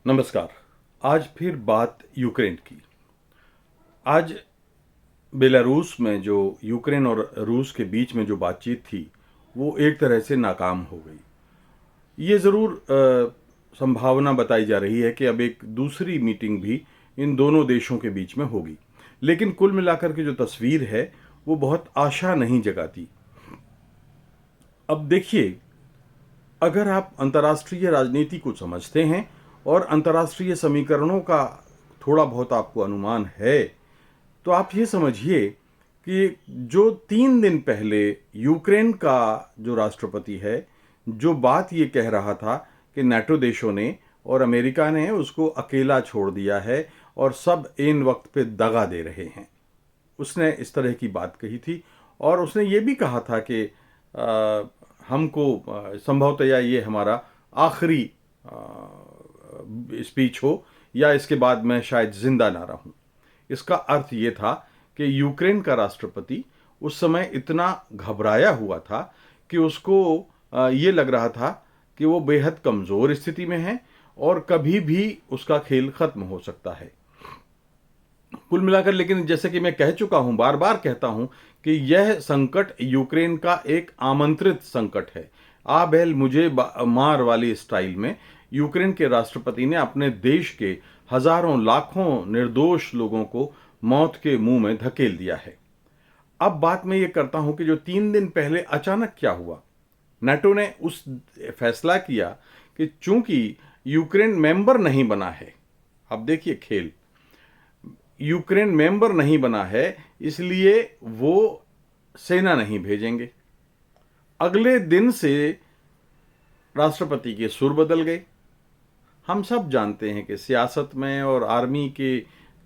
नमस्कार। आज फिर बात यूक्रेन की। आज बेलारूस में जो यूक्रेन और रूस के बीच में जो बातचीत थी वो एक तरह से नाकाम हो गई। ये ज़रूर संभावना बताई जा रही है कि अब एक दूसरी मीटिंग भी इन दोनों देशों के बीच में होगी, लेकिन कुल मिलाकर के जो तस्वीर है वो बहुत आशा नहीं जगाती। अब देखिए, अगर आप अंतर्राष्ट्रीय राजनीति को समझते हैं और अंतर्राष्ट्रीय समीकरणों का थोड़ा बहुत आपको अनुमान है, तो आप ये समझिए कि जो 3 दिन पहले यूक्रेन का जो राष्ट्रपति है, जो बात ये कह रहा था कि नाटो देशों ने और अमेरिका ने उसको अकेला छोड़ दिया है और सब ऐन वक्त पे दगा दे रहे हैं, उसने इस तरह की बात कही थी। और उसने ये भी कहा था कि हमको संभवतया ये हमारा आखिरी स्पीच हो या इसके बाद मैं शायद जिंदा ना रहूं। इसका अर्थ ये था कि यूक्रेन का राष्ट्रपति उस समय इतना घबराया हुआ था कि उसको ये लग रहा था कि वो बेहद कमज़ोर स्थिति में है और कभी भी उसका खेल खत्म हो सकता है। कुल मिलाकर, लेकिन जैसे कि मैं कह चुका हूं, बार बार कहता हूं कि यह संकट यूक्रेन का एक आमंत्रित संकट है। आ बैल मुझे मार वाली स्टाइल में यूक्रेन के राष्ट्रपति ने अपने देश के हजारों लाखों निर्दोष लोगों को मौत के मुंह में धकेल दिया है। अब बात मैं ये करता हूं कि जो 3 दिन पहले अचानक क्या हुआ, नाटो ने उस फैसला किया कि चूंकि यूक्रेन मेंबर नहीं बना है, अब देखिए खेल, यूक्रेन मेंबर नहीं बना है इसलिए वो सेना नहीं भेजेंगे। अगले दिन से राष्ट्रपति के सुर बदल गए। हम सब जानते हैं कि सियासत में और आर्मी के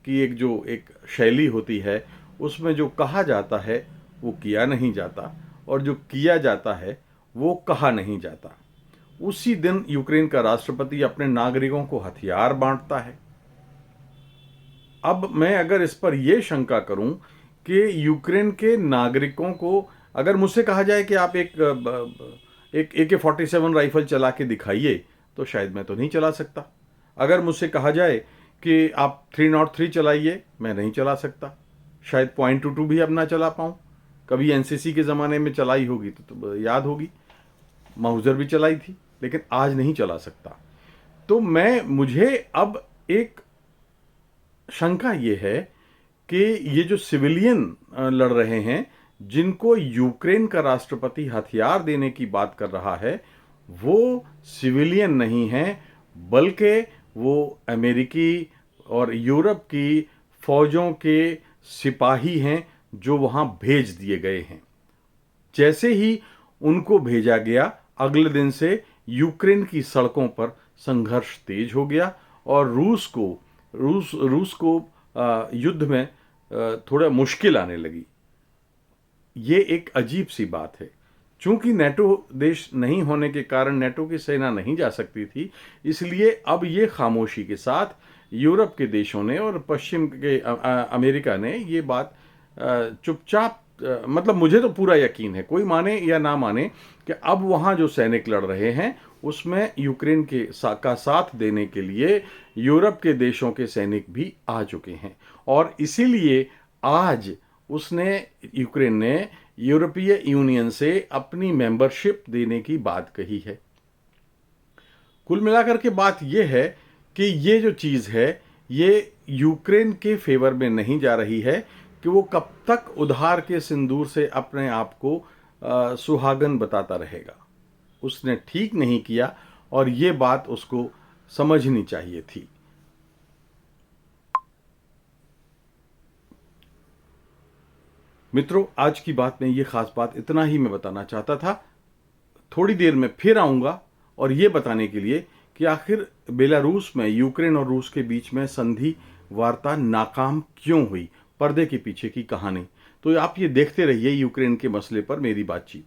की एक शैली होती है, उसमें जो कहा जाता है वो किया नहीं जाता और जो किया जाता है वो कहा नहीं जाता। उसी दिन यूक्रेन का राष्ट्रपति अपने नागरिकों को हथियार बांटता है। अब मैं अगर इस पर यह शंका करूं कि यूक्रेन के नागरिकों को, अगर मुझसे कहा जाए कि आप एक AK-47 राइफल चला के दिखाइए, तो शायद मैं तो नहीं चला सकता। अगर मुझसे कहा जाए कि आप 303 चलाइए, मैं नहीं चला सकता। शायद .22 भी अब ना चला पाऊँ। कभी NCC के ज़माने में चलाई होगी तो याद होगी, माउजर भी चलाई थी, लेकिन आज नहीं चला सकता। तो मुझे अब एक शंका ये है कि ये जो सिविलियन लड़ रहे हैं, जिनको यूक्रेन का राष्ट्रपति हथियार देने की बात कर रहा है, वो सिविलियन नहीं हैं, बल्कि वो अमेरिकी और यूरोप की फौजों के सिपाही हैं जो वहां भेज दिए गए हैं। जैसे ही उनको भेजा गया, अगले दिन से यूक्रेन की सड़कों पर संघर्ष तेज हो गया और रूस को युद्ध में थोड़ा मुश्किल आने लगी। ये एक अजीब सी बात है। चूंकि नेटो देश नहीं होने के कारण नेटो की सेना नहीं जा सकती थी, इसलिए अब ये खामोशी के साथ यूरोप के देशों ने और पश्चिम के अमेरिका ने ये बात चुपचाप, मतलब मुझे तो पूरा यकीन है, कोई माने या ना माने, कि अब वहां जो सैनिक लड़ रहे हैं उसमें यूक्रेन का साथ देने के लिए यूरोप के देशों के सैनिक भी आ चुके हैं। और इसीलिए आज यूक्रेन ने यूरोपीय यूनियन से अपनी मेंबरशिप देने की बात कही है। कुल मिलाकर के बात यह है कि ये जो चीज़ है ये यूक्रेन के फेवर में नहीं जा रही है कि वो कब तक उधार के सिंदूर से अपने आप को सुहागन बताता रहेगा। उसने ठीक नहीं किया और ये बात उसको समझनी चाहिए थी। मित्रों, आज की बात में ये खास बात इतना ही मैं बताना चाहता था। थोड़ी देर में फिर आऊंगा और ये बताने के लिए कि आखिर बेलारूस में यूक्रेन और रूस के बीच में संधि वार्ता नाकाम क्यों हुई, पर्दे के पीछे की कहानी। तो आप ये देखते रहिए यूक्रेन के मसले पर मेरी बातचीत।